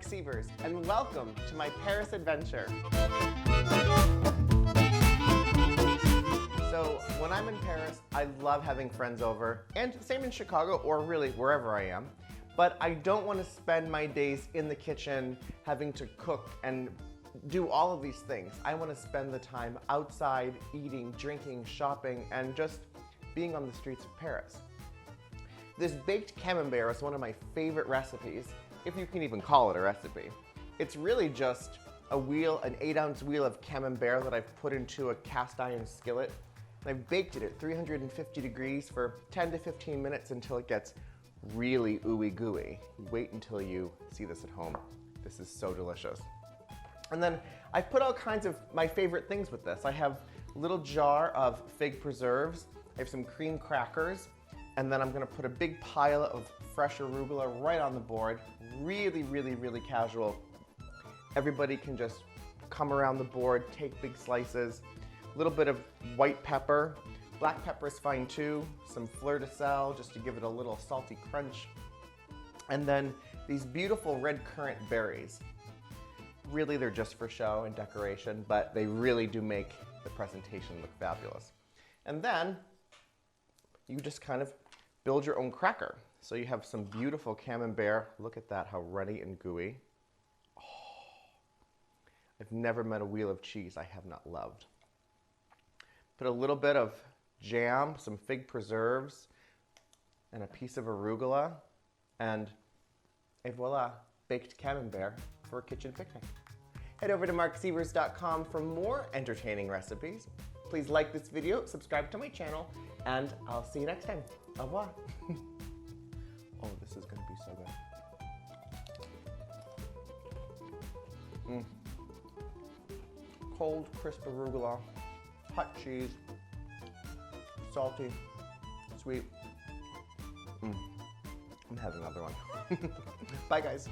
Marc Sievers, and welcome to my Paris adventure. So when I'm in Paris, I love having friends over, and same in Chicago, or really wherever I am. But I don't want to spend my days in the kitchen having to cook and do all of these things. I want to spend the time outside, eating, drinking, shopping, and just being on the streets of Paris. This baked Camembert is one of my favorite recipes, if you can even call it a recipe. It's really just a wheel, an 8-ounce wheel of Camembert that I've put into a cast iron skillet. And I've baked it at 350 degrees for 10 to 15 minutes until it gets really ooey gooey. Wait until you see this at home. This is so delicious. And then I've put all kinds of my favorite things with this. I have a little jar of fig preserves. I have some cream crackers. And then I'm gonna put a big pile of fresh arugula right on the board. Really, really, really casual. Everybody can just come around the board, take big slices. A little bit of white pepper. Black pepper is fine too. Some fleur de sel just to give it a little salty crunch. And then these beautiful red currant berries. Really, they're just for show and decoration, but they really do make the presentation look fabulous. And then you just kind of build your own cracker. So you have some beautiful Camembert. Look at that, how runny and gooey. Oh, I've never met a wheel of cheese I have not loved. Put a little bit of jam, some fig preserves, and a piece of arugula, and voila, baked Camembert for a kitchen picnic. Head over to marcsievers.com for more entertaining recipes. Please like this video, subscribe to my channel, and I'll see you next time. Au revoir. Oh, this is gonna be so good. Cold, crisp arugula, hot cheese, salty, sweet. I'm having another one. Bye, guys.